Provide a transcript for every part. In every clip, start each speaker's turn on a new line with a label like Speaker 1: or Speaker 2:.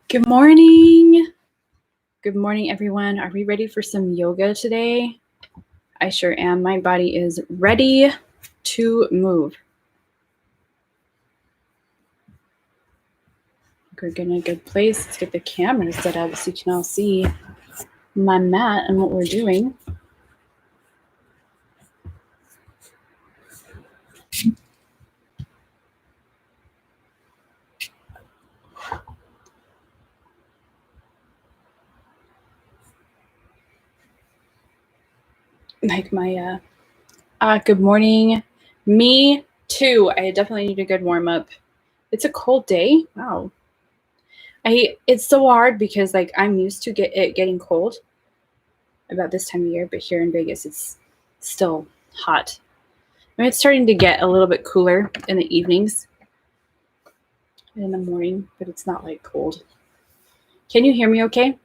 Speaker 1: Good morning. Good morning, everyone. Are we ready for some yoga today? I sure am. My body is ready to move. We're getting a good place. Let's get the camera set up so you can all see my mat and what we're doing. Like my good morning. Me too. I definitely need a good warm up. It's a cold day. Wow. It's so hard because like I'm used to it getting cold about this time of year, but here in Vegas it's still hot. I mean, it's starting to get a little bit cooler in the evenings and in the morning, but it's not like cold. Can you hear me okay?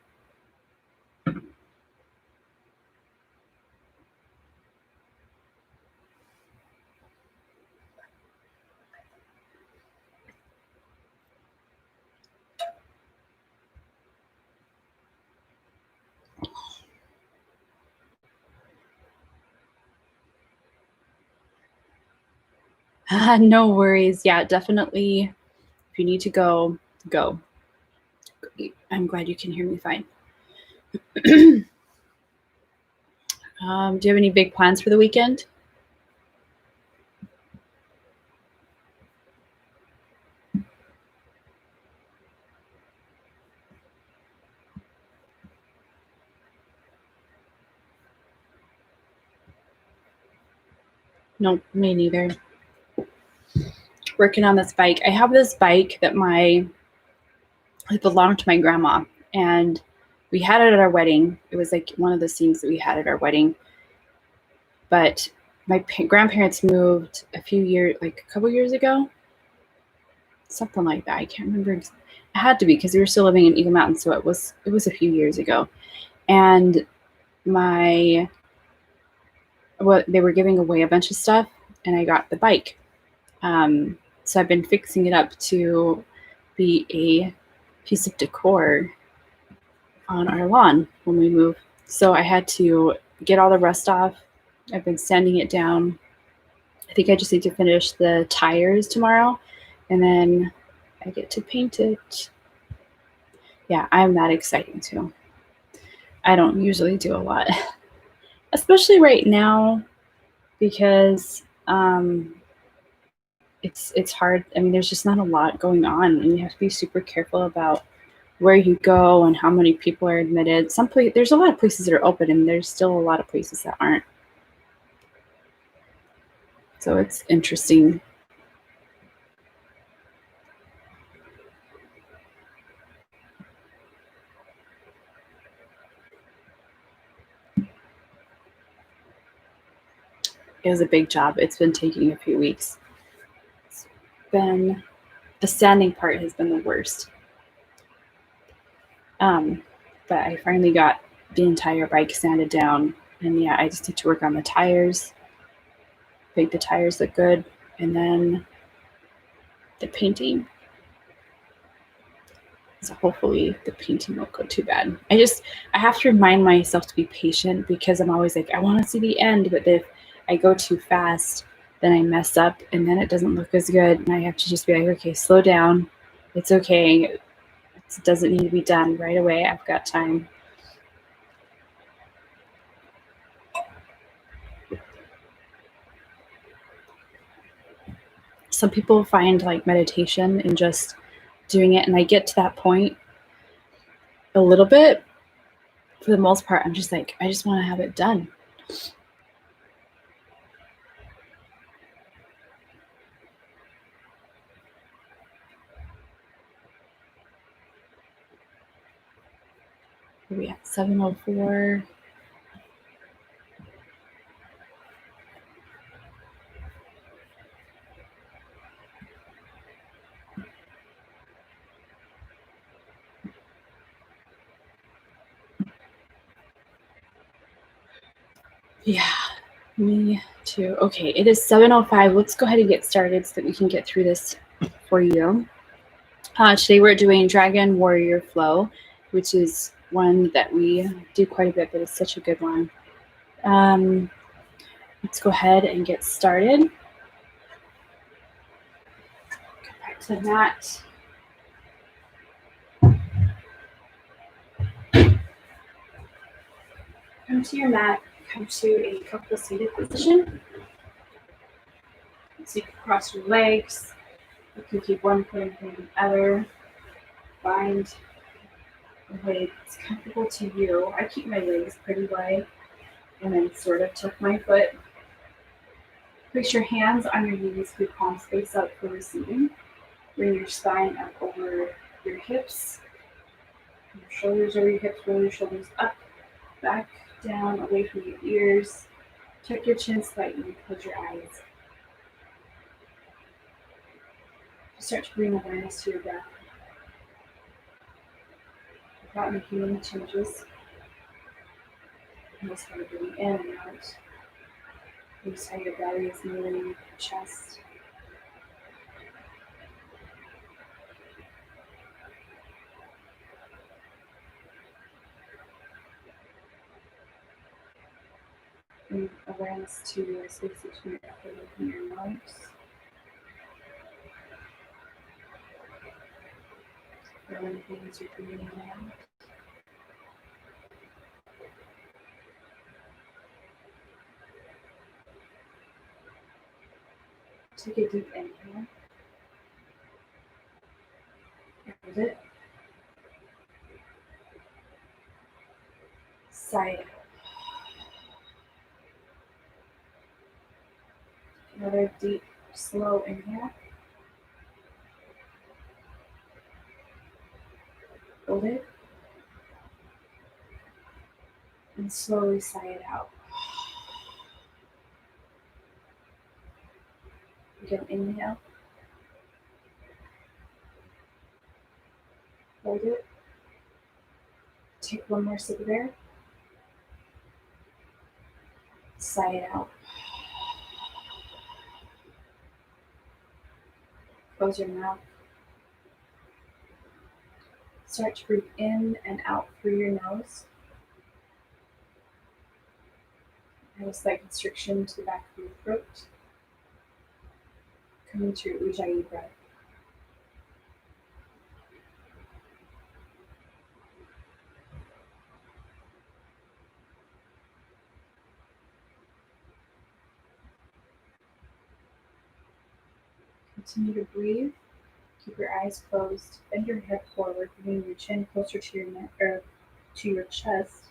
Speaker 1: No worries. Yeah, definitely. If you need to go, go. I'm glad you can hear me fine. Do you have any big plans for the weekend? No, me neither. Working on this bike. I have this bike that it belonged to my grandma, and we had it at our wedding. It was like one of the scenes that we had at our wedding. But my grandparents moved a couple years ago, something like that. I can't remember. It had to be because we were still living in Eagle Mountain, so it was a few years ago. And they were giving away a bunch of stuff, and I got the bike. So I've been fixing it up to be a piece of decor on our lawn when we move. So I had to get all the rust off. I've been sanding it down. I think I just need to finish the tires tomorrow, and then I get to paint it. Yeah, I'm that exciting too. I don't usually do a lot, especially right now because it's hard. I mean, there's just not a lot going on, and you have to be super careful about where you go and how many people are admitted. There's a lot of places that are open, and there's still a lot of places that aren't. So it's interesting. It was a big job. It's been taking a few weeks. The sanding part has been the worst. But I finally got the entire bike sanded down, and yeah, I just need to work on the tires, make the tires look good, and then the painting. So hopefully the painting won't go too bad. I have to remind myself to be patient because I'm always like, I want to see the end, but if I go too fast, then I mess up and then it doesn't look as good. And I have to just be like, okay, slow down. It's okay. It doesn't need to be done right away. I've got time. Some people find like meditation in just doing it, and I get to that point a little bit. For the most part, I'm just like, I just want to have it done. Where are we at? 7:04. Yeah, me too. Okay, it is 7:05. Let's go ahead and get started so that we can get through this for you. Today we're doing Dragon Warrior Flow, which is one that we do quite a bit, but it's such a good one. Let's go ahead and get started. Go back to the mat. Come to your mat, come to a comfortable seated position. So you can cross your legs, you can keep one foot in front of the other, find a way that's comfortable to you. I keep my legs pretty wide and then sort of tuck my foot. Place your hands on your knees, your palms face up for receiving. Bring your spine up over your hips, your shoulders over your hips, roll your shoulders up, back, down, away from your ears. Tuck your chin slightly, close your eyes. Start to bring awareness to your breath without making any changes. Just kind of breathing in and out. Notice how your belly is moving, your chest. Bring awareness to your space between your upper lip and your nose. Feel anything as you're breathing in. Take a deep inhale. Hold it. Sigh it out. Another deep, slow inhale. Hold it. And slowly sigh it out. Again, inhale. Hold it. Take one more sip of air. Sigh it out. Close your mouth. Start to breathe in and out through your nose. Have a slight constriction to the back of your throat. Coming to your Ujjayi breath. Continue to breathe. Keep your eyes closed. Bend your head forward, bringing your chin closer to your neck or to your chest.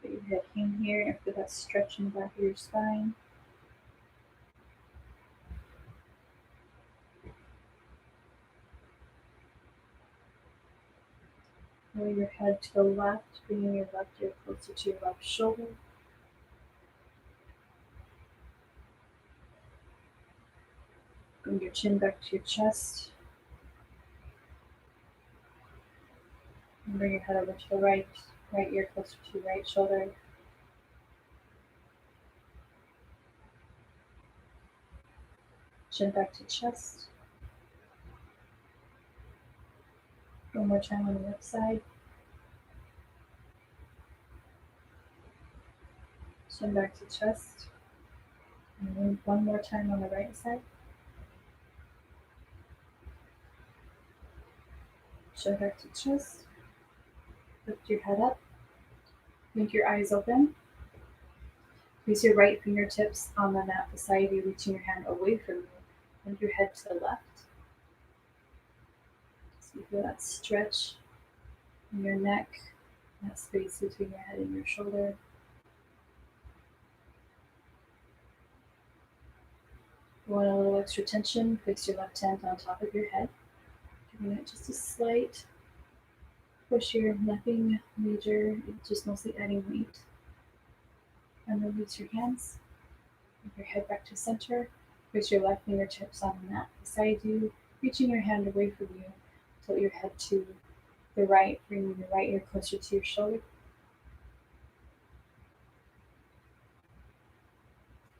Speaker 1: Put your head in here and feel that stretch in the back of your spine. Roll your head to the left, bringing your left ear closer to your left shoulder. Bring your chin back to your chest. And bring your head over to the right ear closer to your right shoulder. Chin back to chest. One more time on the left side. Chin back to chest. And then one more time on the right side. Chin back to chest. Lift your head up. Blink your eyes open. Place your right fingertips on the mat beside you, reaching your hand away from you. Bend your head to the left. So you feel that stretch in your neck, that space between your head and your shoulder. If you want a little extra tension, place your left hand on top of your head, giving it just a slight push here, nothing major, just mostly adding weight. And release your hands. Move your head back to center. Place your left fingertips on the mat beside you, reaching your hand away from you. Tilt your head to the right, bringing your right ear closer to your shoulder.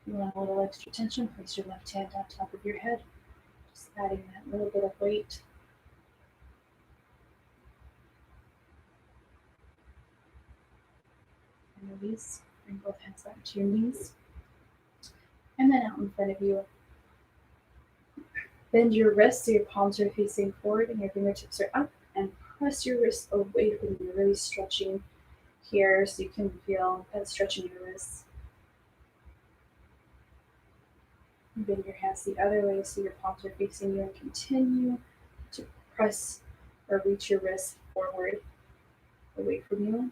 Speaker 1: You want a little extra tension, place your left hand on top of your head, just adding that little bit of weight. And release. Bring both hands back to your knees. And then out in front of you. Bend your wrists so your palms are facing forward and your fingertips are up. And press your wrists away from you, really stretching here so you can feel that stretching your wrists. Bend your hands the other way so your palms are facing you and continue to press or reach your wrists forward away from you.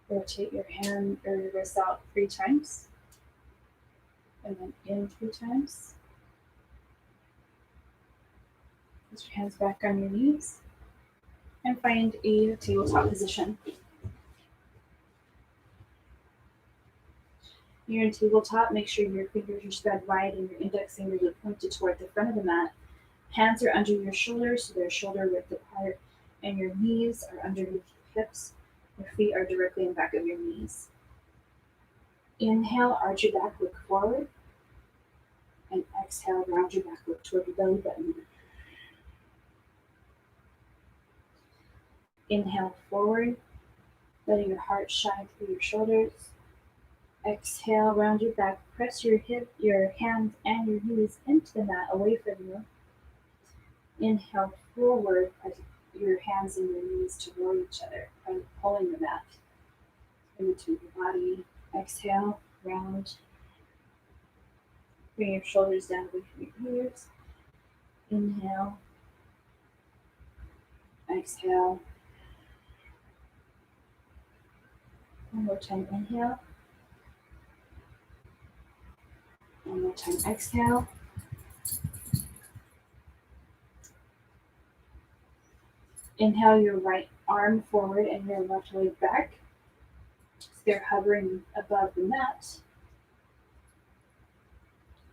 Speaker 1: Rotate your hand or your wrist out 3 times. And then in 3 times. Put your hands back on your knees. And find a tabletop position. You're in tabletop, make sure your fingers are spread wide and your index fingers are pointed toward the front of the mat. Hands are under your shoulders, so they're shoulder width apart, and your knees are underneath your hips. Your feet are directly in back of your knees. Inhale, arch your back, look forward. And exhale, round your back, look toward your belly button. Inhale forward, letting your heart shine through your shoulders. Exhale, round your back, press your hands and your knees into the mat away from you. Inhale forward, press your hands and your knees toward each other, pulling the mat into your body. Exhale, round. Bring your shoulders down away from your ears. Inhale. Exhale. One more time, inhale. One more time, exhale. Inhale your right arm forward and your left leg back. So they're hovering above the mat.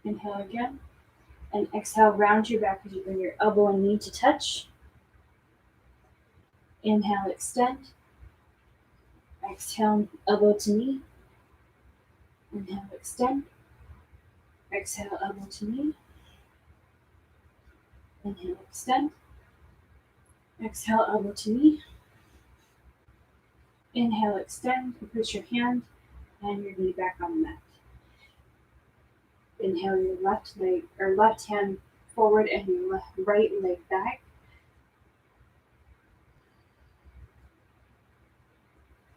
Speaker 1: Inhale again. And exhale, round your back as you bring your elbow and knee to touch. Inhale, extend. Exhale, elbow to knee. Inhale, extend. Exhale, elbow to knee. Inhale, extend. Exhale, elbow to knee. Inhale, extend, and put your hand and your knee back on the mat. Inhale your left leg or left hand forward and your right leg back.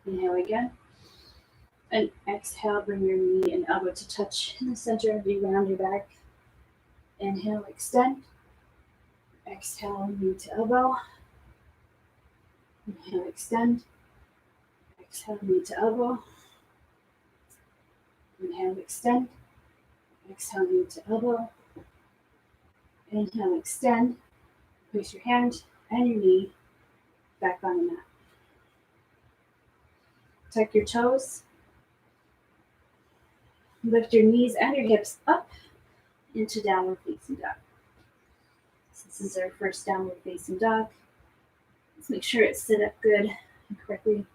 Speaker 1: Inhale again. And exhale, bring your knee and elbow to touch in the center of you, round your back. Inhale, extend. Exhale, knee to elbow. Inhale, extend. Exhale, knee to elbow. Inhale, extend. Exhale, knee to elbow. Inhale, extend. Place your hand and your knee back on the mat. Tuck your toes. Lift your knees and your hips up into downward facing dog. So this is our first downward facing dog. Let's make sure it's set up good and correctly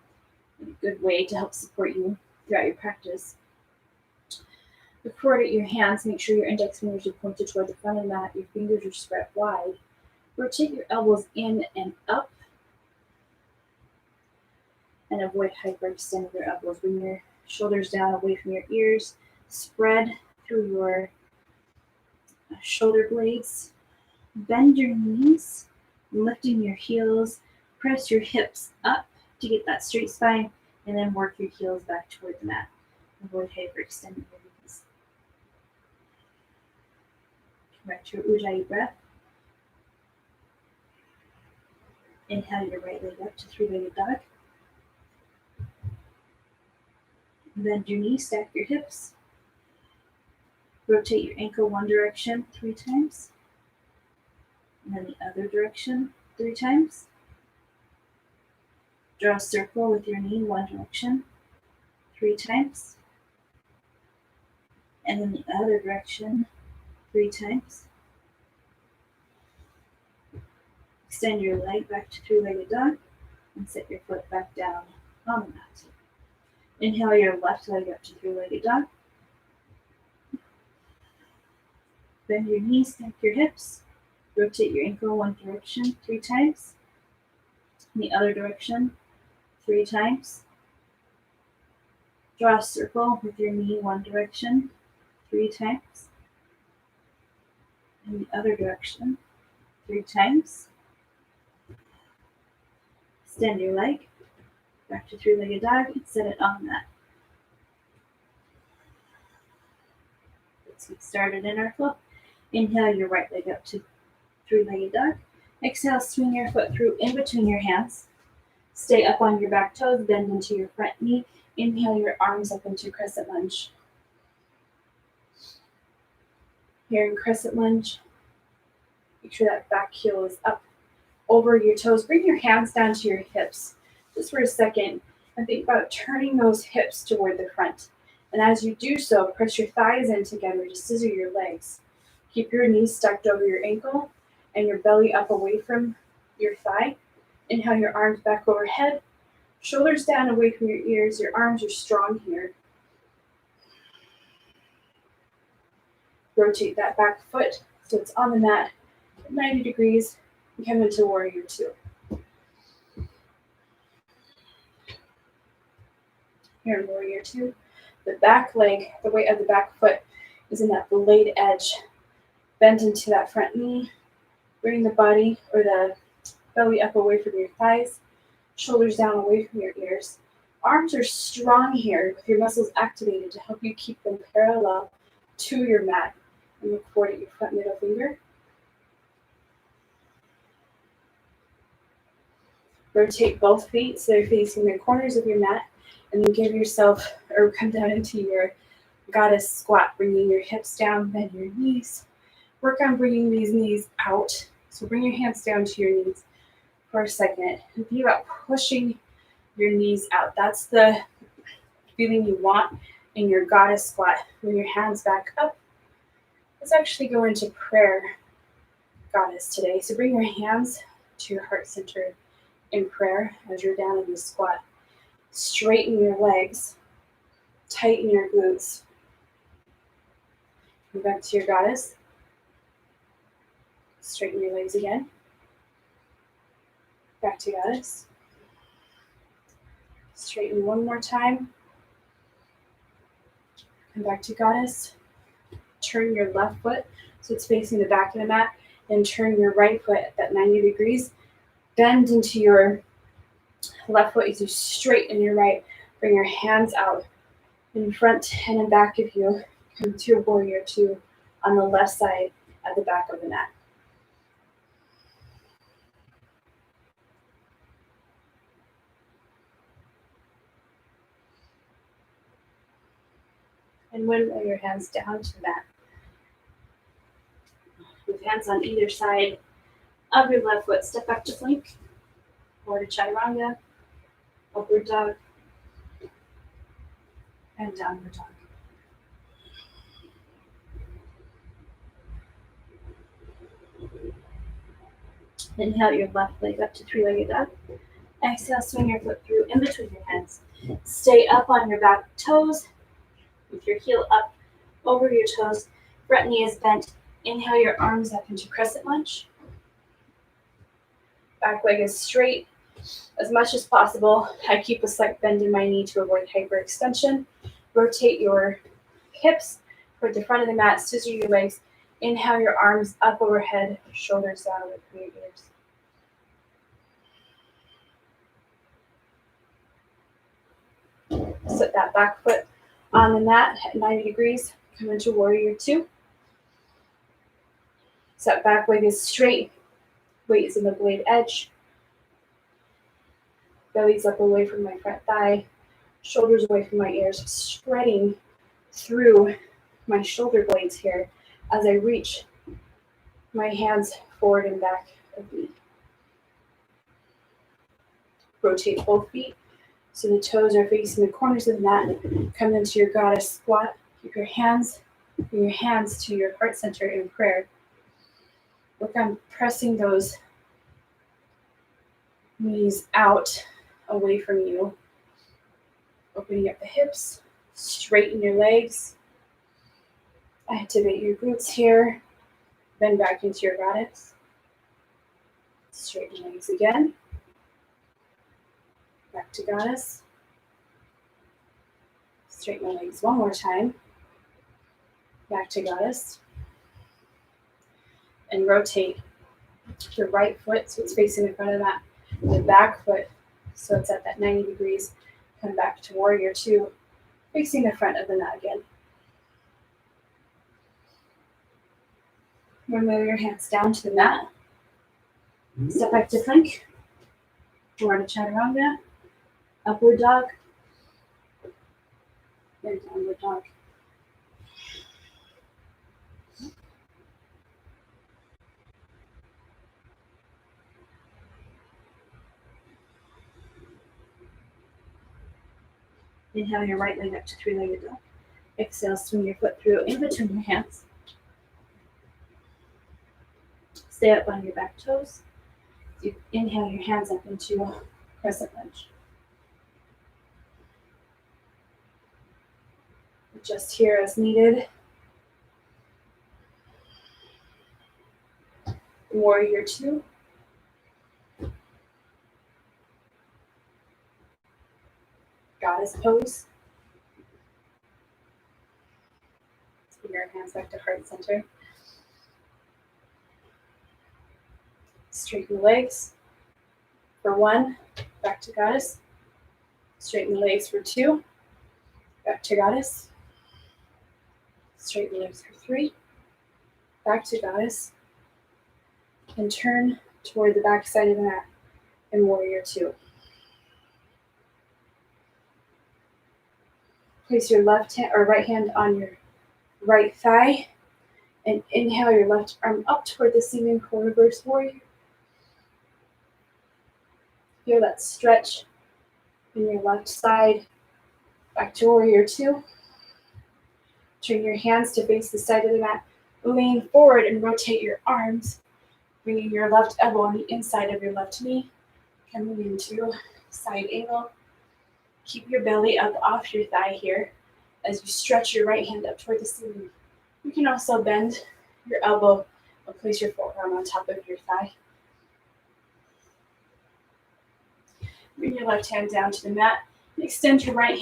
Speaker 1: in a good way to help support you throughout your practice. Coordinate your hands. Make sure your index fingers are pointed toward the front of the mat. Your fingers are spread wide. Rotate your elbows in and up. And avoid hyperextending your elbows. Bring your shoulders down away from your ears. Spread through your shoulder blades. Bend your knees, lifting your heels. Press your hips up to get that straight spine, and then work your heels back toward the mat. Avoid hyperextending your knees. Come back to your Ujjayi breath. Inhale your right leg up to three-legged dog. Bend your knees, stack your hips. Rotate your ankle one direction 3 times. And then the other direction 3 times. Draw a circle with your knee one direction 3 times. And then the other direction 3 times. Extend your leg back to three-legged dog and set your foot back down on the mat. Inhale your left leg up to three-legged dog. Bend your knees, stack your hips. Rotate your ankle one direction 3 times. In the other direction 3 times. Draw a circle with your knee one direction 3 times. In the other direction 3 times. Extend your leg. Back to 3-legged dog and set it on the mat. Let's get started in our flow. Inhale your right leg up to 3-legged dog. Exhale, swing your foot through in between your hands. Stay up on your back toes, bend into your front knee. Inhale your arms up into crescent lunge. Here in crescent lunge, make sure that back heel is up over your toes. Bring your hands down to your hips just for a second and think about turning those hips toward the front. And as you do so, press your thighs in together to scissor your legs. Keep your knees stacked over your ankle and your belly up away from your thigh. Inhale your arms back overhead, shoulders down away from your ears. Your arms are strong here. Rotate that back foot so it's on the mat at 90 degrees and come into warrior 2. Here in warrior 2, the back leg, the weight of the back foot is in that blade edge. Bend into that front knee. Bring the body or the belly up away from your thighs. Shoulders down away from your ears. Arms are strong here with your muscles activated to help you keep them parallel to your mat. And look forward at your front middle finger. Rotate both feet so they're facing the corners of your mat. And then give yourself, or come down into your goddess squat, bringing your hips down, bend your knees. Work on bringing these knees out. So bring your hands down to your knees for a second. And think about pushing your knees out. That's the feeling you want in your goddess squat. Bring your hands back up. Let's actually go into prayer, goddess, today. So bring your hands to your heart center in prayer as you're down in the squat. Straighten your legs. Tighten your glutes. Come back to your goddess. Straighten your legs again. Back to goddess. Straighten one more time. Come back to goddess. Turn your left foot so it's facing the back of the mat. And turn your right foot at that 90 degrees. Bend into your left foot as you straighten your right. Bring your hands out in front and in back of you. Come to your warrior 2 on the left side at the back of the mat. And windmill your hands down to the mat. With hands on either side of your left foot, step back to plank, or to chaturanga, upward dog, and downward dog. Inhale your left leg up to 3-legged dog. Exhale, swing your foot through in between your hands. Stay up on your back toes with your heel up over your toes. Front knee is bent. Inhale your arms up into crescent lunge. Back leg is straight as much as possible. I keep a slight bend in my knee to avoid hyperextension. Rotate your hips toward the front of the mat. Scissor your legs. Inhale your arms up overhead, shoulders down away from your ears. Set that back foot on the mat at 90 degrees. Come into warrior 2. Set back leg is straight. Weight is in the blade edge. Belly's up away from my front thigh. Shoulders away from my ears. Spreading through my shoulder blades here as I reach my hands forward and back of me. Rotate both feet so the toes are facing the corners of the mat. Come into your goddess squat. Keep your hands to your heart center in prayer. Work on pressing those knees out away from you. Opening up the hips. Straighten your legs. Activate your glutes here. Bend back into your goddess. Straighten legs again. Back to goddess. Straighten the legs one more time. Back to goddess. And rotate your right foot so it's facing in front of the mat. The back foot so it's at that 90 degrees. Come back to warrior two, facing the front of the mat again. Remove your hands down to the mat. Step back to plank. Forward chaturanga. Upward dog. And downward dog. Inhale your right leg up to three-legged dog. Exhale, swing your foot through in between your hands. Stay up on your back toes. You inhale your hands up into crescent lunge. Adjust here as needed. Warrior two. Goddess pose. Bring your hands back to heart center. Straighten the legs for one, back to goddess. Straighten the legs for two, back to goddess. Straighten the legs for three, back to goddess. And turn toward the back side of the mat in warrior two. Place your left hand or right hand on your right thigh and inhale your left arm up toward the ceiling for reverse warrior. Feel that stretch in your left side. Back to warrior two. Turn your hands to face the side of the mat. Lean forward and rotate your arms, bringing your left elbow on the inside of your left knee. Coming into side angle. Keep your belly up off your thigh here as you stretch your right hand up toward the ceiling. You can also bend your elbow or place your forearm on top of your thigh. Bring your left hand down to the mat and extend your right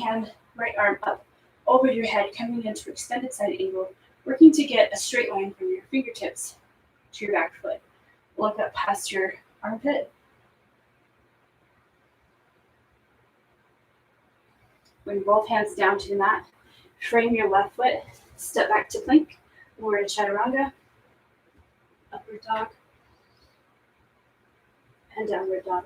Speaker 1: arm up over your head, coming into extended side angle, working to get a straight line from your fingertips to your back foot. Look up past your armpit. Bring both hands down to the mat. Frame your left foot. Step back to plank. Warrior chaturanga. Upward dog. And downward dog.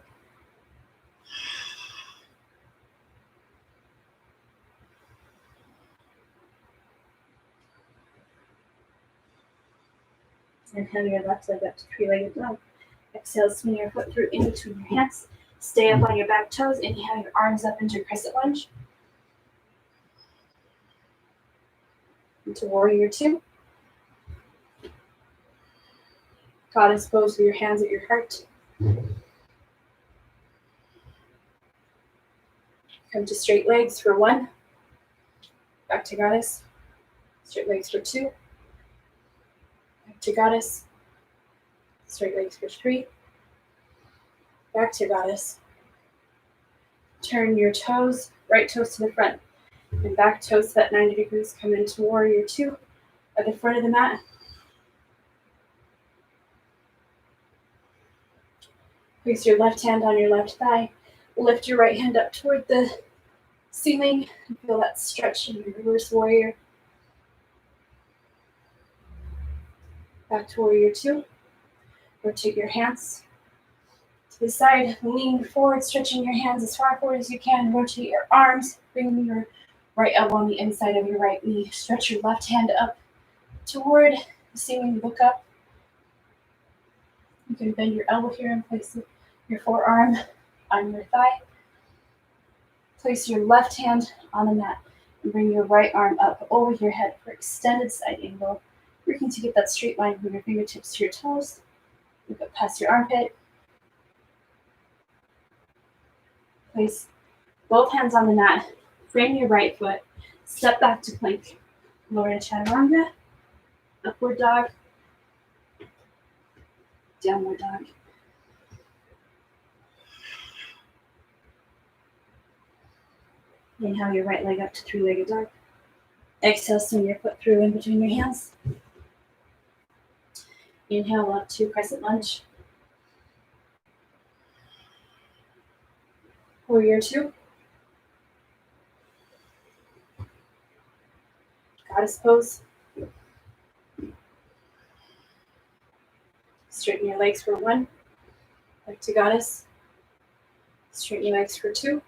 Speaker 1: Inhale your left leg up to three-legged dog. Exhale, swing your foot through in between your hands. Stay up on your back toes. Inhale your arms up into crescent lunge. Into warrior two. Goddess pose with your hands at your heart. Come to straight legs for one. Back to goddess. Straight legs for two. Back to goddess. Straight legs for three. Back to goddess. Turn your toes, right toes to the front. And back toes to that 90 degrees. Come into warrior two at the front of the mat. Place your left hand on your left thigh. Lift your right hand up toward the ceiling. Feel that stretch in your reverse warrior. Back to warrior two. Rotate your hands to the side. Lean forward, stretching your hands as far forward as you can. Rotate your arms. Bring your right elbow on the inside of your right knee. Stretch your left hand up toward the ceiling. Look up. You can bend your elbow here and place your forearm on your thigh. Place your left hand on the mat and bring your right arm up over your head for extended side angle. Working to get that straight line from your fingertips to your toes. Look up past your armpit. Place both hands on the mat. Frame your right foot. Step back to plank. Lower to chaturanga. Upward dog. Downward dog. Inhale your right leg up to three-legged dog. Exhale, swing your foot through in between your hands. Inhale up to crescent lunge. Warrior two. Goddess pose. Straighten your legs for one. Back to goddess. Straighten your legs for two.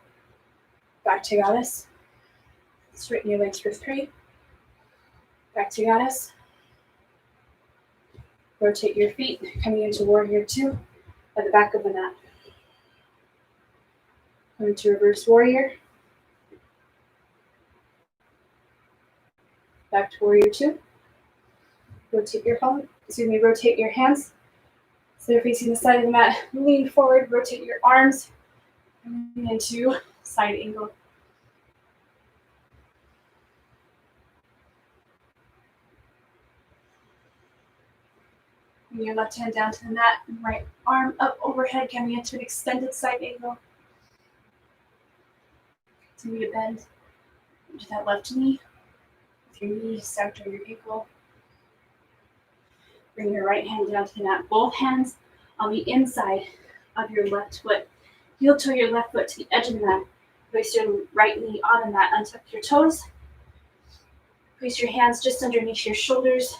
Speaker 1: Back to goddess. Straighten your legs for three. Back to goddess. Rotate your feet, coming into warrior two at the back of the mat. Coming to reverse warrior. Back to warrior two. Rotate your rotate your hands. So they're facing the side of the mat. Lean forward, rotate your arms. Coming into side angle. Bring your left hand down to the mat and right arm up overhead, coming into an extended side angle. Continue to bend into that left knee with your knee stacked over your ankle. Bring your right hand down to the mat, both hands on the inside of your left foot. Heel toe your left foot to the edge of the mat. Place your right knee on the mat, untuck your toes. Place your hands just underneath your shoulders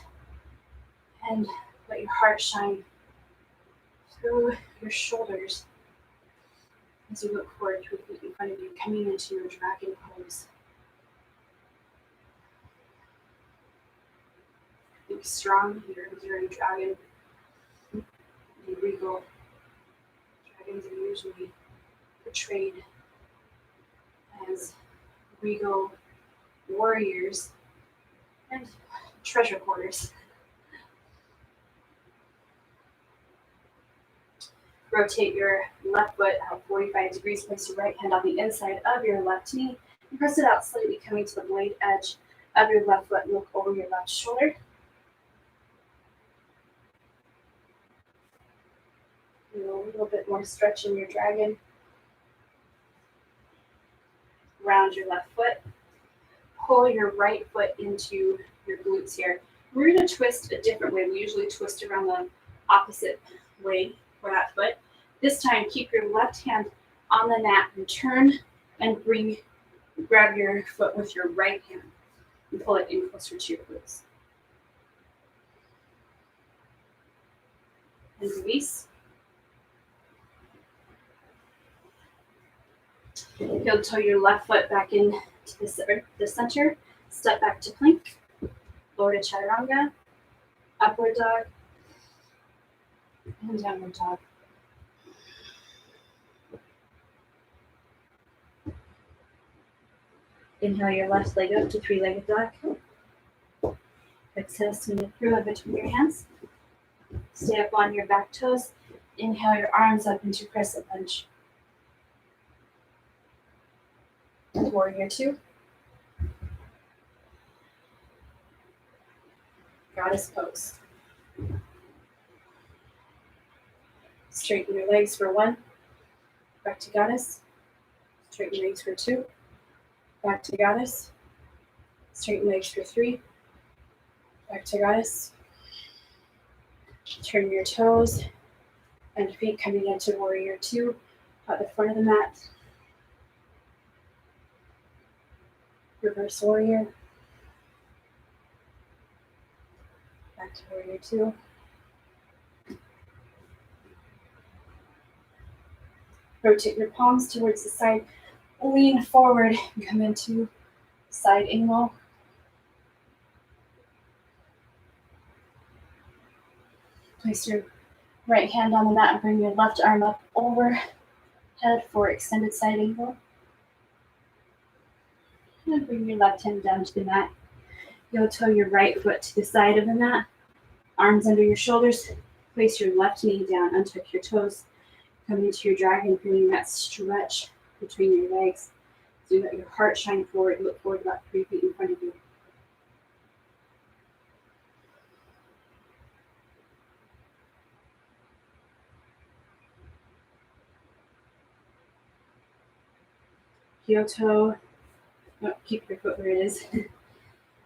Speaker 1: and let your heart shine through your shoulders as you look forward to the feet in front of you, coming into your dragon pose. Think strong here as you're in dragon. Be regal. Dragons are usually portrayed as regal warriors and treasure hoarders. Rotate your left foot out 45 degrees. Place your right hand on the inside of your left knee and press it out slightly, coming to the blade edge of your left foot. Look over your left shoulder. Do a little bit more stretch in your dragon. Round your left foot. Pull your right foot into your glutes here. We're going to twist a different way. We usually twist around the opposite way for that foot. This time, keep your left hand on the mat and turn and grab your foot with your right hand and pull it in closer to your glutes. And release. Heel toe your left foot back in to the center. Step back to plank. Lower to chaturanga. Upward dog. And downward dog. Inhale your left leg up to three-legged dog. Exhale, swing it through in between your hands. Stay up on your back toes. Inhale your arms up into crescent lunge. Warrior two. Goddess pose. Straighten your legs for one. Back to goddess. Straighten your legs for two. Back to goddess. Straighten legs for three. Back to goddess. Turn your toes and feet coming into warrior two at the front of the mat. Reverse warrior. Back to warrior two. Rotate your palms towards the side. Lean forward and come into side angle. Place your right hand on the mat and bring your left arm up overhead for extended side angle. And bring your left hand down to the mat. You'll toe your right foot to the side of the mat. Arms under your shoulders. Place your left knee down, untuck your toes. Come into your dragon, feeling that stretch between your legs. So you let your heart shine forward. Look forward about 3 feet in front of you. Heel toe. Oh, keep your foot where it is.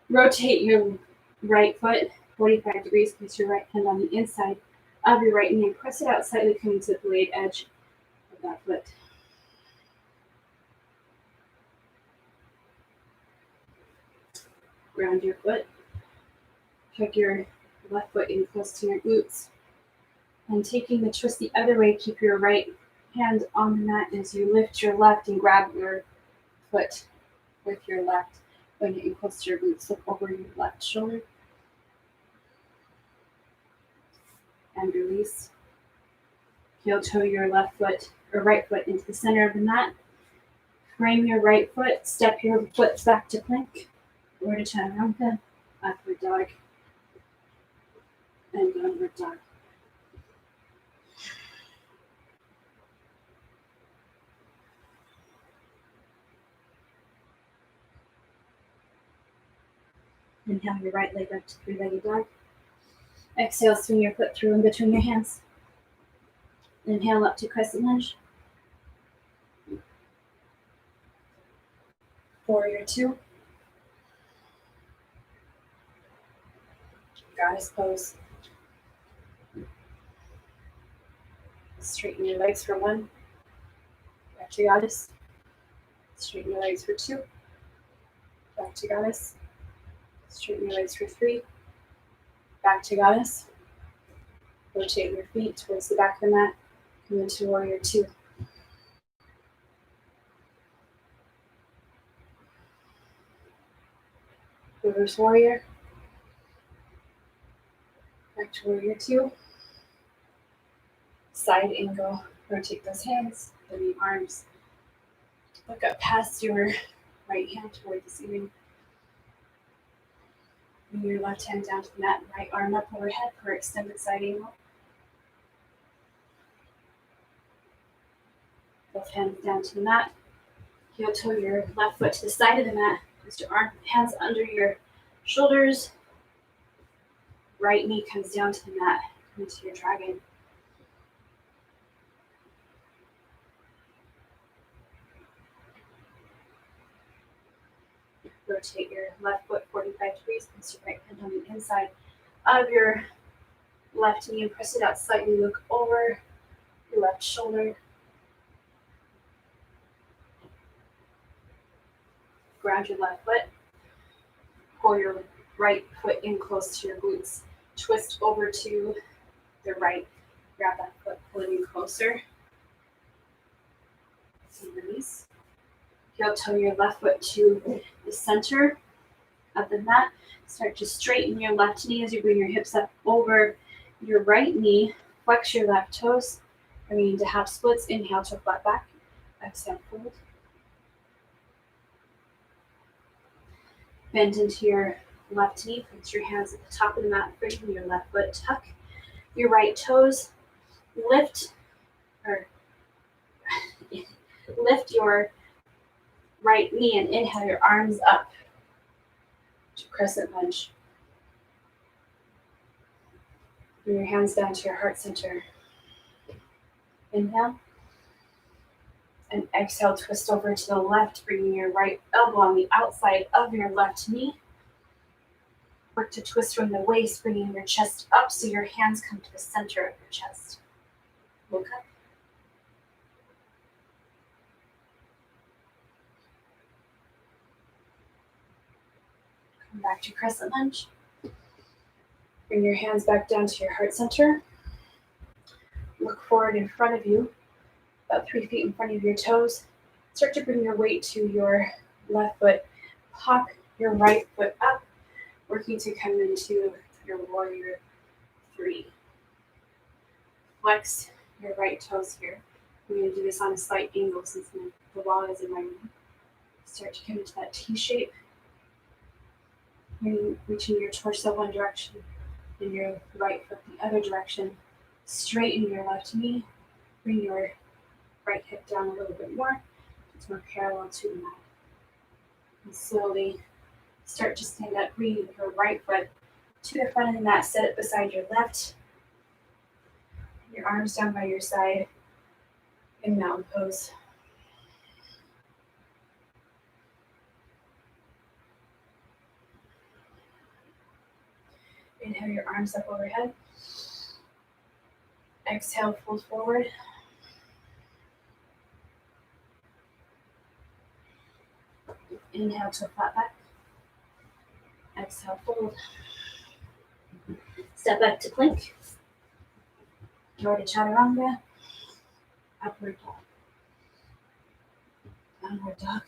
Speaker 1: Rotate your right foot 45 degrees. Place your right hand on the inside of your right knee and press it out slightly, coming to the blade edge of that foot. Ground your foot. Tuck your left foot in close to your glutes. And taking the twist the other way, keep your right hand on the mat as you lift your left and grab your foot with your left. Bring it in close to your glutes. Look over your left shoulder. And release. Heel toe your left foot or right foot into the center of the mat. Frame your right foot. Step your foot back to plank. Or to chaturanga. Upward dog. And downward dog. Inhale your right leg up to three-legged dog. Exhale, swing your foot through in between your hands. Inhale up to crescent lunge. Warrior two. Goddess pose. Straighten your legs for one. Back to goddess. Straighten your legs for two. Back to goddess. Straighten your legs for three. Back to goddess. Rotate your feet towards the back of the mat. Come into warrior two. Reverse warrior. Back to warrior two. Side angle. Rotate those hands. Bend your arms. Look up past your right hand toward the ceiling. Bring your left hand down to the mat. Right arm up overhead for extended side angle. Both hands down to the mat. Heel toe your left foot to the side of the mat. Place your hands under your shoulders. Right knee comes down to the mat. Into your dragon. Rotate your left foot 45 degrees. Place your right hand on the inside of your left knee and press it out slightly. Look over your left shoulder. Ground your left foot. Pull your right foot in close to your glutes. Twist over to the right. Grab that foot, pull it in closer. And release. Heel toe your left foot to the center of the mat. Start to straighten your left knee as you bring your hips up over your right knee. Flex your left toes. Bring it into half splits. Inhale to flat back. Exhale, fold. Bend into your left knee. Place your hands at the top of the mat. Bring your left foot. Tuck your right toes. Lift your right knee and inhale your arms up to crescent lunge. Bring your hands down to your heart center. Inhale. And exhale, twist over to the left, bringing your right elbow on the outside of your left knee. Work to twist from the waist, bringing your chest up so your hands come to the center of your chest. Look up. Come back to crescent lunge. Bring your hands back down to your heart center. Look forward in front of you, about 3 feet in front of your toes. Start to bring your weight to your left foot. Pop your right foot up, working to come into your warrior three. Flex your right toes here. I'm going to do this on a slight angle since the wall is in my room. Start to come into that T shape. Reaching your torso one direction and your right foot the other direction. Straighten your left knee. Bring your right hip down a little bit more. It's more parallel to the mat. And slowly start to stand up. Bring your right foot to the front of the mat. Set it beside your left. Your arms down by your side in mountain pose. Inhale your arms up overhead. Exhale, fold forward. Inhale to a flat back. Exhale, fold. Step back to plank. Or to chaturanga. Upward dog. Downward dog.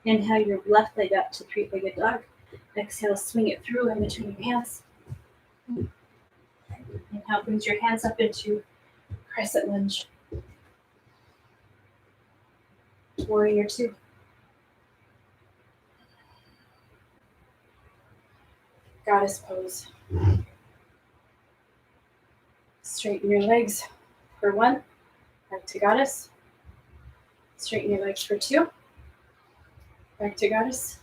Speaker 1: Inhale your left leg up to three-legged dog. Exhale, swing it through in between your hands. Inhale, brings your hands up into crescent lunge. Warrior two. Goddess pose. Straighten your legs for one. Back to goddess. Straighten your legs for two. Back to goddess.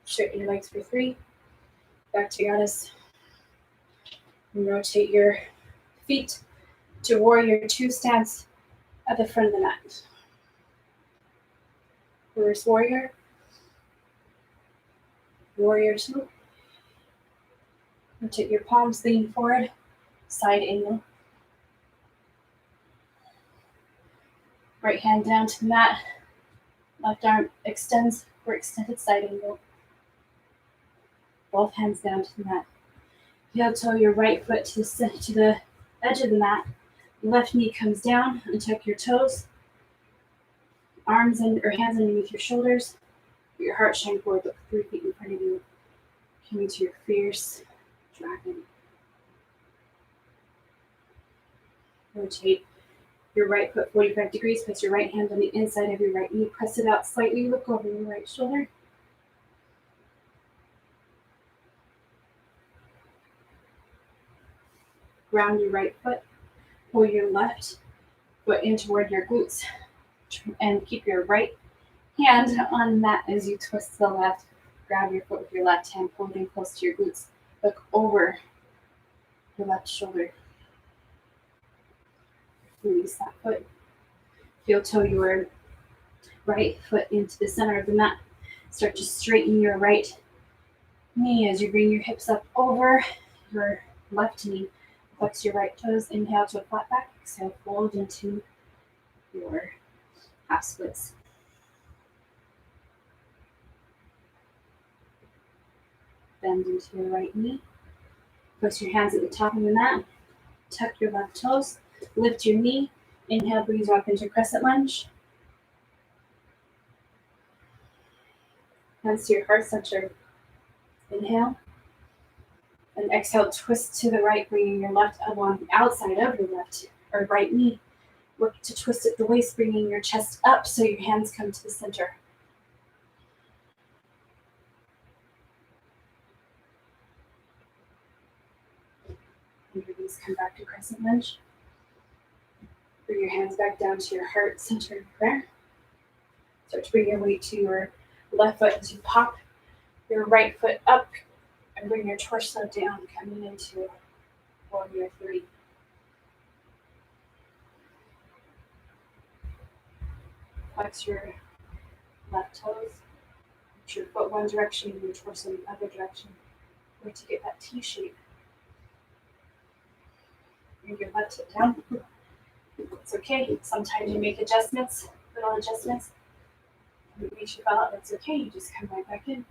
Speaker 1: Straighten your legs for three. Back to goddess. And rotate your feet to warrior two stance at the front of the mat. Reverse warrior. Warrior two. Rotate your palms, lean forward. Side angle. Right hand down to the mat. Left arm extends for extended side angle. Both hands down to the mat. Heel toe your right foot to the edge of the mat. Left knee comes down and tuck your toes. Arms or hands underneath your shoulders. Put your heart shine forward, look 3 feet in front of you. Coming to your fierce dragon. Rotate your right foot 45 degrees. Place your right hand on the inside of your right knee. Press it out slightly. Look over your right shoulder. Ground your right foot. Pull your left foot in toward your glutes. And keep your right hand on the mat as you twist to the left. Grab your foot with your left hand, holding close to your glutes. Look over your left shoulder. Release that foot. Heel toe your right foot into the center of the mat. Start to straighten your right knee as you bring your hips up over your left knee. Flex your right toes. Inhale to a flat back. Exhale, fold into your half splits. Bend into your right knee. Place your hands at the top of the mat. Tuck your left toes. Lift your knee. Inhale, brings you up into crescent lunge. Hands to your heart center. Inhale. And exhale, twist to the right, bringing your left elbow on the outside of your left or right knee. Work to twist at the waist, bringing your chest up so your hands come to the center. And release, come back to crescent lunge. Bring your hands back down to your heart center in prayer. Start to bring your weight to your left foot as you pop your right foot up and bring your torso down, coming into warrior three. Flex your left toes. Put your foot one direction and your torso the other direction. Work to get that T shape. Bring your left hip down. It's okay. Sometimes you make adjustments, little adjustments. You reach your belt, that's okay. You just come right back in.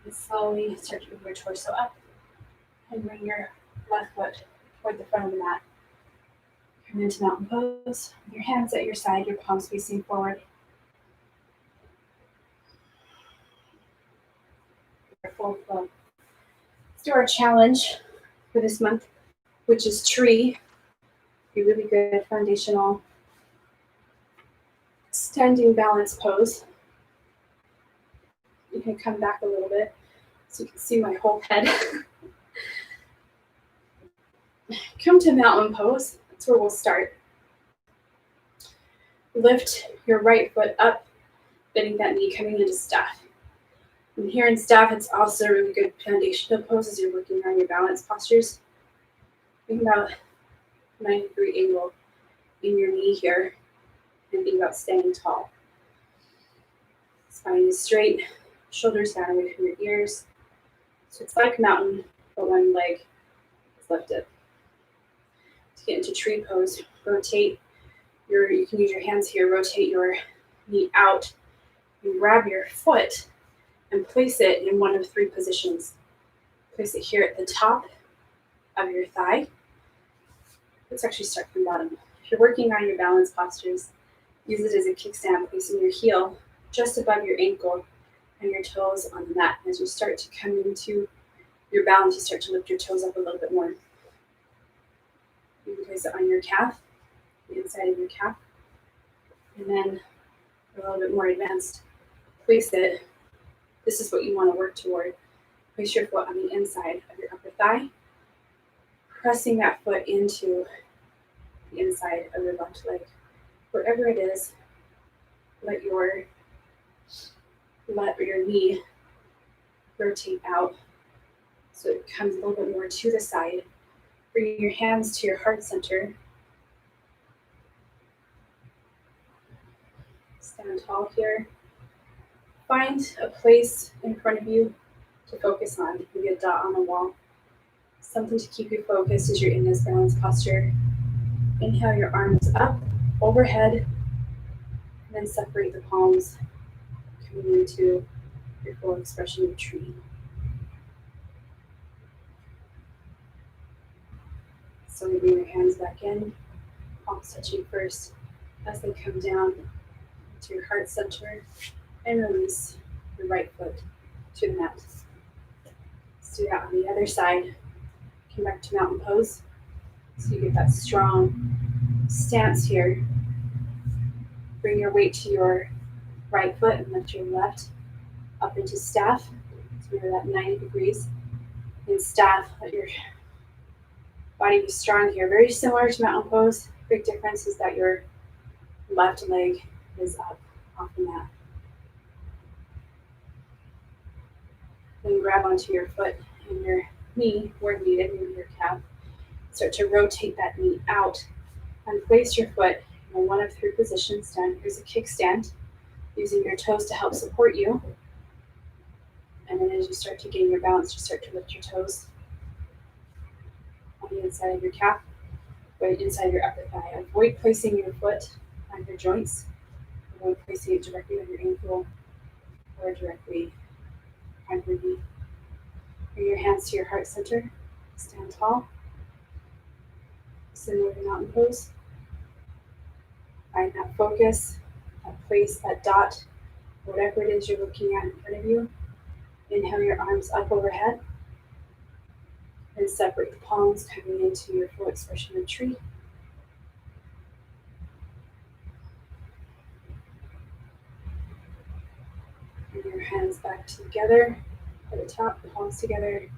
Speaker 1: And slowly start to move your torso up and bring your left foot toward the front of the mat. Come into mountain pose. Your hands at your side, your palms facing forward. Your full flow. Let's do our challenge for this month, which is tree. A really good foundational standing balance pose. You can come back a little bit so you can see my whole head. Come to mountain pose. That's where we'll start. Lift your right foot up, bending that knee, coming into staff. And here in staff, it's also a really good foundational pose as you're working on your balance postures. Think about 90-degree angle in your knee here. And think about staying tall. Spine is straight, shoulders down away from your ears. So it's like mountain, but one leg is lifted. To get into tree pose, rotate you can use your hands here, rotate your knee out, and grab your foot and place it in one of three positions. Place it here at the top of your thigh. Let's actually start from the bottom. If you're working on your balance postures, use it as a kickstand, placing your heel just above your ankle and your toes on the mat. As you start to come into your balance, you start to lift your toes up a little bit more. You can place it on your calf, the inside of your calf, and then a little bit more advanced, place it. This is what you want to work toward. Place your foot on the inside of your upper thigh, pressing that foot into the inside of your left leg. Wherever it is, let your knee rotate out so it comes a little bit more to the side. Bring your hands to your heart center. Stand tall here. Find a place in front of you to focus on, maybe a dot on the wall. Something to keep you focused as you're in this balance posture. Inhale your arms up, overhead, and then separate the palms, coming into your full expression of tree. So we bring your hands back in, palms touching first as they come down to your heart center, and release your right foot to the mat. Let's do that on the other side. Come back to mountain pose. So you get that strong stance here. Bring your weight to your right foot and lift your left up into staff. So you're at 90 degrees. In staff, let your body be strong here. Very similar to mountain pose. Big difference is that your left leg is up off the mat. Then grab onto your foot and your knee where needed, maybe your calf. Start to rotate that knee out and place your foot in one of three positions. Down here's a kickstand, using your toes to help support you. And then as you start to gain your balance, you start to lift your toes on the inside of your calf, right inside of your upper thigh. Avoid placing your foot on your joints. Avoid placing it directly on your ankle or directly on your knee. Bring your hands to your heart center. Stand tall. Similar to mountain pose. Find that focus, that place, that dot, whatever it is you're looking at in front of you. Inhale your arms up overhead. And separate the palms, coming into your full expression of tree. Bring your hands back together at the top, the palms together.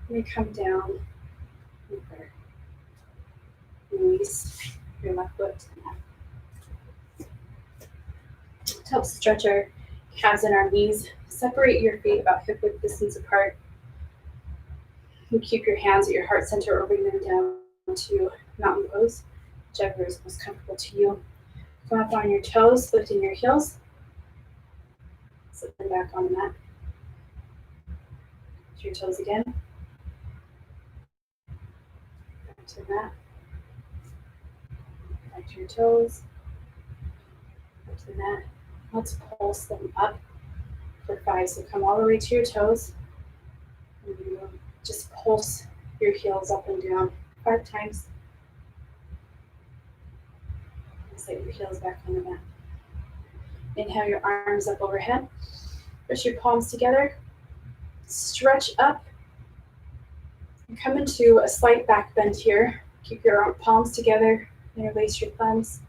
Speaker 1: And you come down deeper. Release your left foot to the mat. To help stretch our calves and our knees, separate your feet about hip width distance apart. You keep your hands at your heart center or bring them down to mountain pose, whichever is most comfortable to you. Come up on your toes, lifting your heels. Slip them back on the mat. To your toes again. Back to the mat. Back to your toes. Back to the mat. Let's pulse them up for 5. So come all the way to your toes. And you just pulse your heels up and down 5 times. Set your heels back on the mat. Inhale your arms up overhead. Push your palms together. Stretch up. And come into a slight back bend here. Keep your palms together. Interlace your thumbs.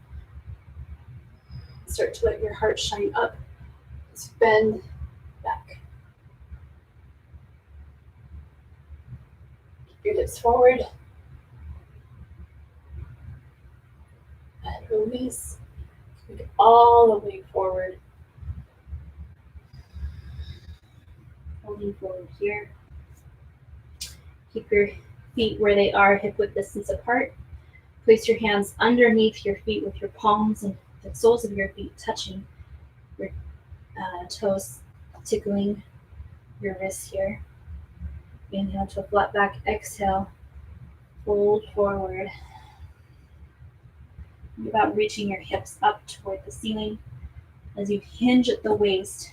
Speaker 1: Start to let your heart shine up. Just bend back. Keep your hips forward. And release. Take it all the way forward. Lean forward here. Keep your feet where they are, hip width distance apart. Place your hands underneath your feet with your palms and the soles of your feet touching your toes, tickling your wrists here. Inhale to a flat back, exhale, fold forward. Think about reaching your hips up toward the ceiling as you hinge at the waist,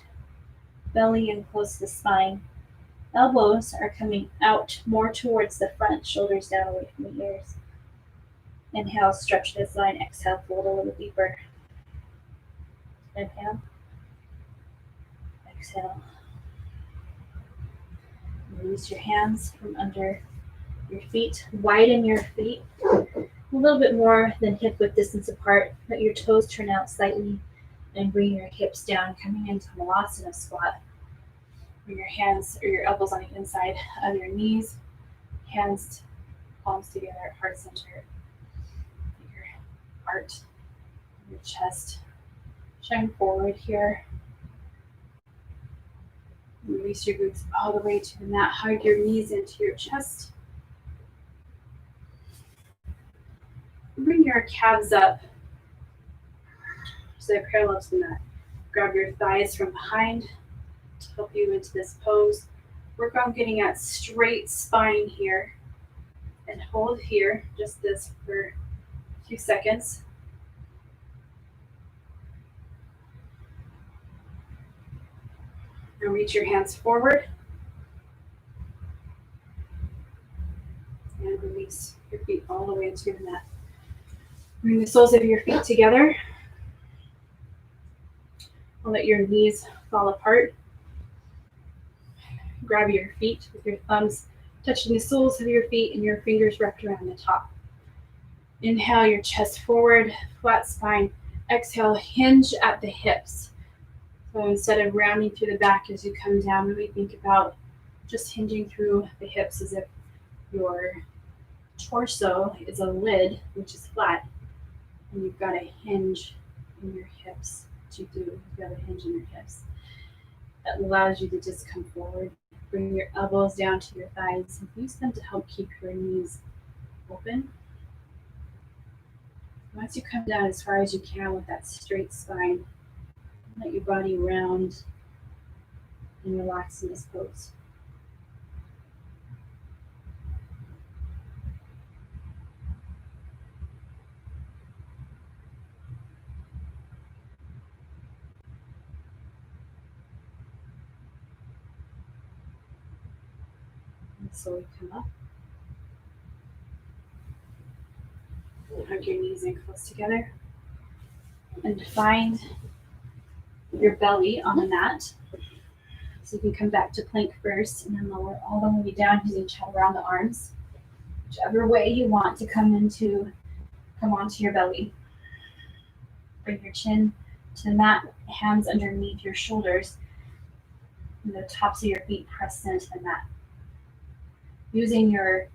Speaker 1: belly in close to the spine. Elbows are coming out more towards the front, shoulders down away from the ears. Inhale, stretch this line. Exhale, fold a little deeper. Inhale. Exhale. Release your hands from under your feet. Widen your feet a little bit more than hip width distance apart. Let your toes turn out slightly and bring your hips down, coming into Malasana squat. Bring your hands or your elbows on the inside of your knees. Hands, palms together, heart center. Your heart, your chest. Shine forward here. Release your glutes all the way to the mat. Hug your knees into your chest. Bring your calves up so they're parallel to the mat. Grab your thighs from behind to help you into this pose. Work on getting that straight spine here. And hold here, just this for a few seconds. And reach your hands forward. And release your feet all the way into the mat. Bring the soles of your feet together. I'll let your knees fall apart. Grab your feet with your thumbs touching the soles of your feet and your fingers wrapped around the top. Inhale your chest forward, flat spine. Exhale, hinge at the hips. So instead of rounding through the back as you come down, really think about just hinging through the hips as if your torso is a lid, which is flat, and you've got a hinge in your hips. You've got a hinge in your hips. That allows you to just come forward. Bring your elbows down to your thighs and use them to help keep your knees open. Once you come down as far as you can with that straight spine, let your body round and relax in this pose. And slowly come up. Hug your knees in close together. And find your belly on the mat. So you can come back to plank first and then lower all the way down using chaturanga arms. Whichever way you want to come onto your belly. Bring your chin to the mat, hands underneath your shoulders, and the tops of your feet pressed into the mat. Using your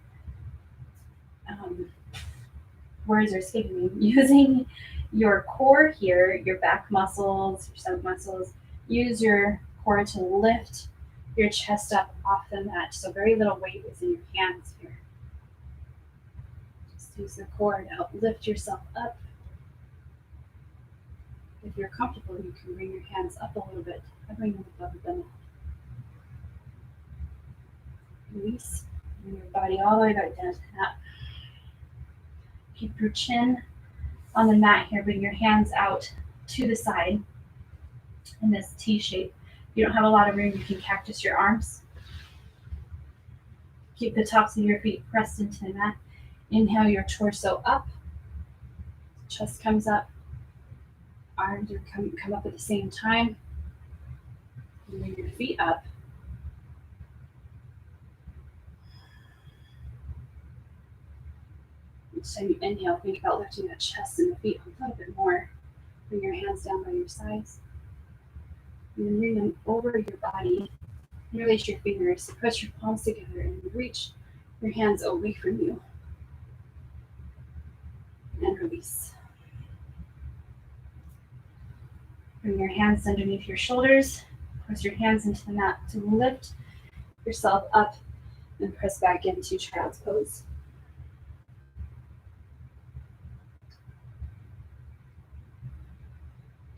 Speaker 1: words are escaping me. Using your core here, your back muscles, your stomach muscles, use your core to lift your chest up off the mat. So very little weight is in your hands here. Just use the core to help lift yourself up. If you're comfortable, you can bring your hands up a little bit. I bring them above the mat. Release. Bring your body all the way back down to the mat. Keep your chin on the mat here. Bring your hands out to the side in this T shape. If you don't have a lot of room, you can cactus your arms. Keep the tops of your feet pressed into the mat. Inhale your torso up. Chest comes up. Arms are come up at the same time. Bring your feet up. Each time you inhale, think about lifting that chest and the feet a little bit more. Bring your hands down by your sides. And then bring them over your body. Interlace your fingers, press your palms together, and reach your hands away from you. And release. Bring your hands underneath your shoulders. Press your hands into the mat to lift yourself up and press back into child's pose.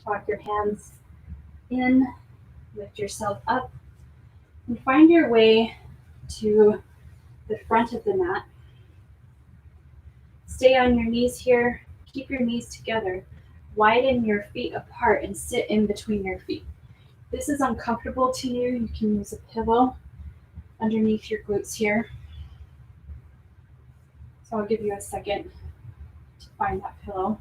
Speaker 1: Walk your hands in, lift yourself up, and find your way to the front of the mat. Stay on your knees here. Keep your knees together. Widen your feet apart and sit in between your feet. If this is uncomfortable to you, you can use a pillow underneath your glutes here. So I'll give you a second to find that pillow.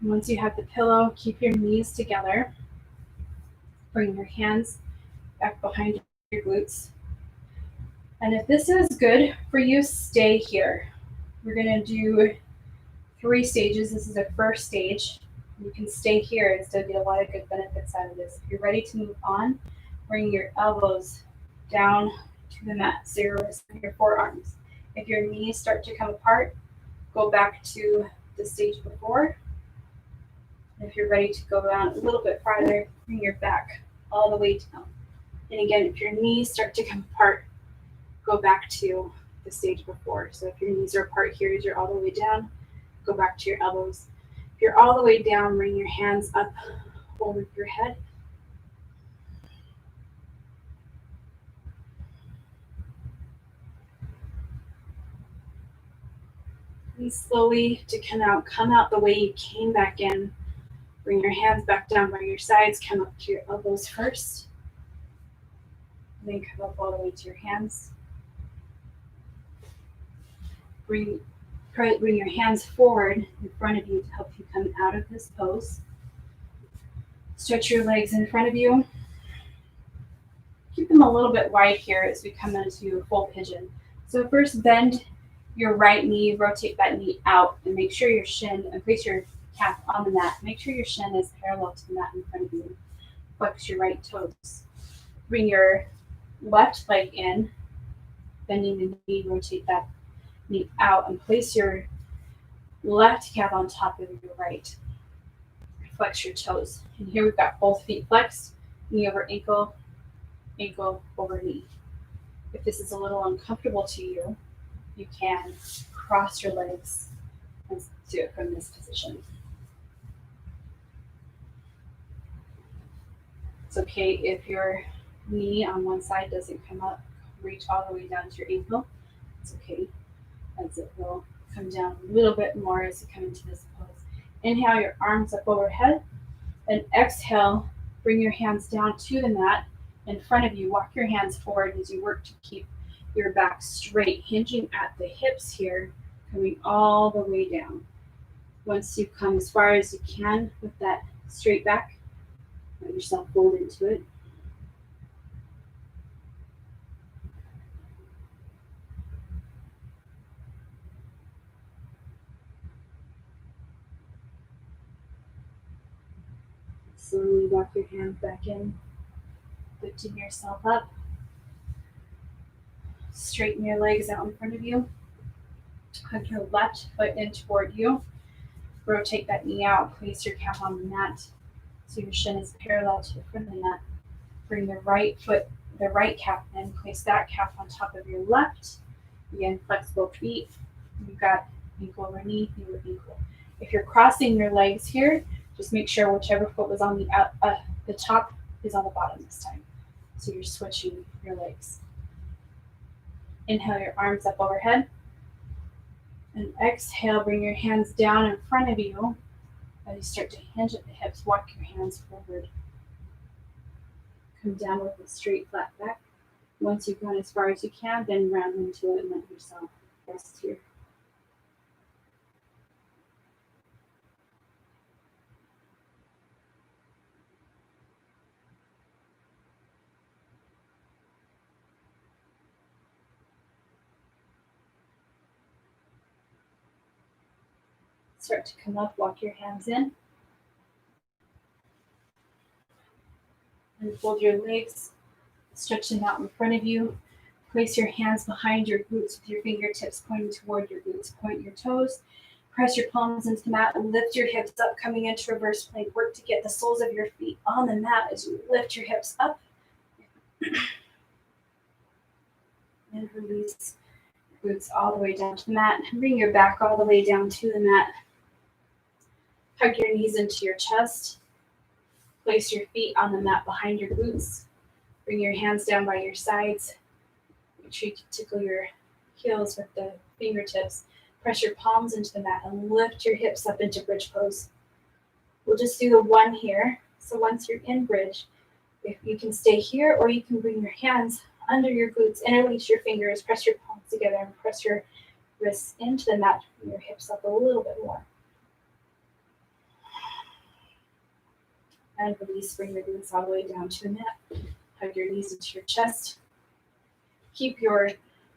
Speaker 1: And once you have the pillow, keep your knees together. Bring your hands back behind your glutes. And if this is good for you, stay here. We're going to do 3 stages. This is the first stage. You can stay here and still get a lot of good benefits out of this. If you're ready to move on, bring your elbows down to the mat, 0 to your forearms. If your knees start to come apart, go back to the stage before. If you're ready to go down a little bit farther, bring your back all the way down. And again, if your knees start to come apart, go back to the stage before. So if your knees are apart here as you're all the way down, go back to your elbows. If you're all the way down, bring your hands up over your head. And slowly to come out the way you came back in. Bring your hands back down by your sides, come up to your elbows first. And then come up all the way to your hands. Bring your hands forward in front of you to help you come out of this pose. Stretch your legs in front of you. Keep them a little bit wide here as we come into full pigeon. So first bend your right knee, rotate that knee out, and make sure your shin, and place your calf on the mat. Make sure your shin is parallel to the mat in front of you. Flex your right toes. Bring your left leg in, bending the knee, rotate that knee out, and place your left calf on top of your right. Flex your toes. And here we've got both feet flexed, knee over ankle, ankle over knee. If this is a little uncomfortable to you, you can cross your legs and do it from this position. It's okay if your knee on one side doesn't come up, reach all the way down to your ankle. It's okay, as it will come down a little bit more as you come into this pose. Inhale your arms up overhead, and exhale, bring your hands down to the mat in front of you. Walk your hands forward as you work to keep your back straight, hinging at the hips here, coming all the way down. Once you come as far as you can with that straight back, let yourself fold into it. Slowly walk your hands back in, lifting yourself up. Straighten your legs out in front of you. Hug your left foot in toward you. Rotate that knee out. Place your calf on the mat so your shin is parallel to the front of the mat. Bring the right foot, the right calf in. Place that calf on top of your left. Again, flexible feet. You've got ankle over knee, knee over ankle. If you're crossing your legs here, just make sure whichever foot was on the top is on the bottom this time. So you're switching your legs. Inhale your arms up overhead. And exhale, bring your hands down in front of you. As you start to hinge at the hips, walk your hands forward. Come down with a straight, flat back. Once you've gone as far as you can, then round into it and let yourself rest here. Start to come up, walk your hands in. And fold your legs, stretch them out in front of you. Place your hands behind your glutes with your fingertips pointing toward your glutes. Point your toes. Press your palms into the mat and lift your hips up, coming into reverse plank. Work to get the soles of your feet on the mat as you lift your hips up. And release Boots all the way down to the mat. Bring your back all the way down to the mat. Hug your knees into your chest. Place your feet on the mat behind your boots. Bring your hands down by your sides. Make sure you tickle your heels with the fingertips. Press your palms into the mat and lift your hips up into bridge pose. We'll just do the one here. So once you're in bridge, if you can stay here or you can bring your hands under your glutes, interlace your fingers, press your palms together and press your wrists into the mat, bring your hips up a little bit more. And release, bring your glutes all the way down to the mat. Hug your knees into your chest. Keep your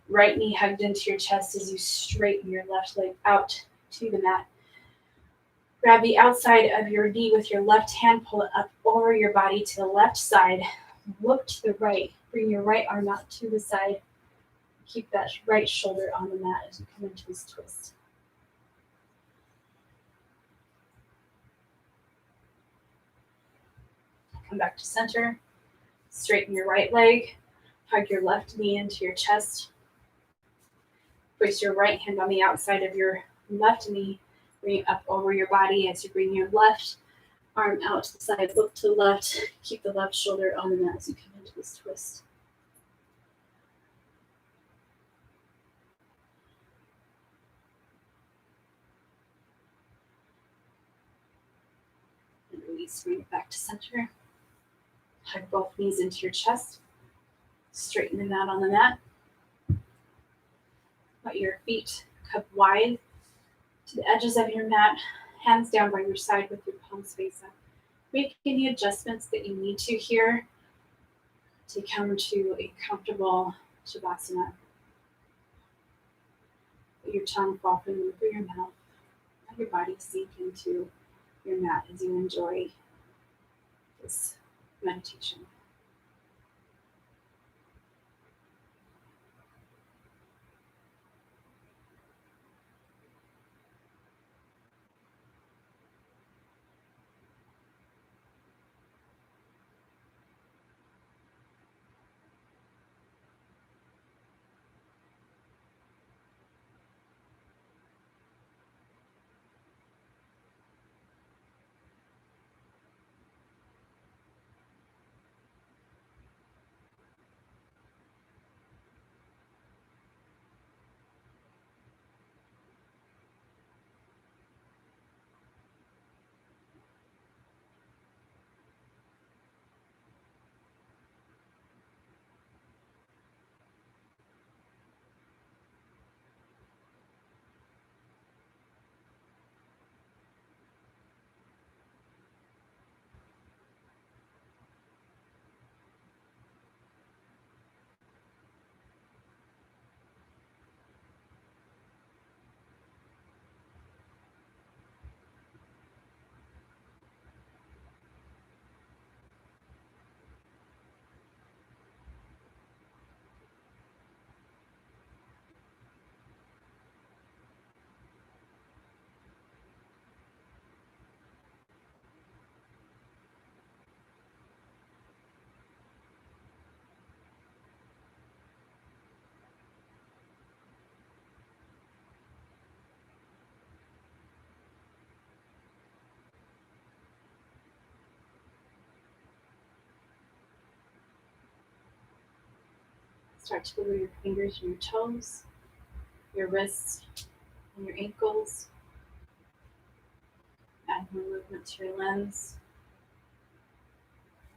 Speaker 1: right knee hugged into your chest as you straighten your left leg out to the mat. Grab the outside of your knee with your left hand, pull it up over your body to the left side. Look to the right. Bring your right arm out to the side. Keep that right shoulder on the mat as you come into this twist. Come back to center. Straighten your right leg. Hug your left knee into your chest. Place your right hand on the outside of your left knee. Bring it up over your body as you bring your left arm out to the side. Look to the left. Keep the left shoulder on the mat as you come into this twist. And release. Bring it back to center. Hug both knees into your chest. Straighten them out on the mat. Let your feet cup wide to the edges of your mat. Hands down by your side with your palms face up. Make any adjustments that you need to here to come to a comfortable Shavasana. Let your tongue fall from the roof of your mouth. Let your body sink into your mat as you enjoy this meditation. Start to move your fingers and your toes, your wrists and your ankles. Add more movement to your limbs.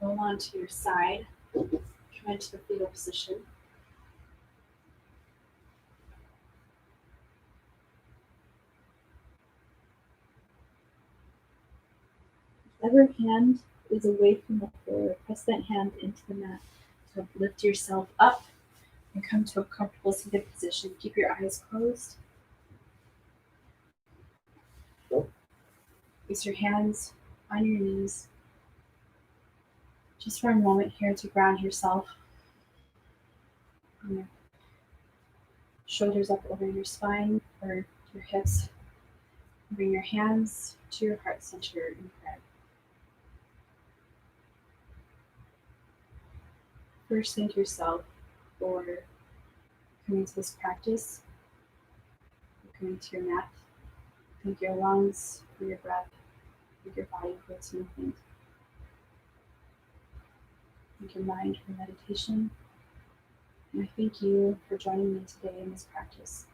Speaker 1: Roll onto your side. Come into the fetal position. Whichever hand is away from the floor, press that hand into the mat to lift yourself up and come to a comfortable seated position. Keep your eyes closed. Place your hands on your knees. Just for a moment here to ground yourself. Your shoulders up over your spine or your hips. Bring your hands to your heart center in prayer. First, thank yourself for coming to this practice. going to your mat. Thank your lungs for your breath. Thank your body for its movement. Thank your mind for meditation. And I thank you for joining me today in this practice.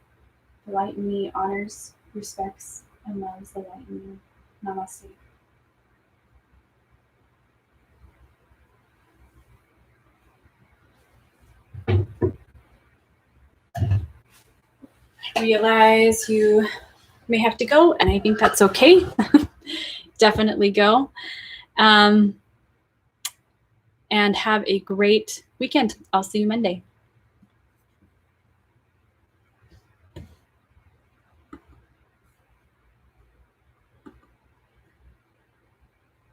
Speaker 1: The light in me honors, respects, and loves the light in you. Namaste. I realize you may have to go, and I think that's okay. Definitely go. And have a great weekend. I'll see you Monday.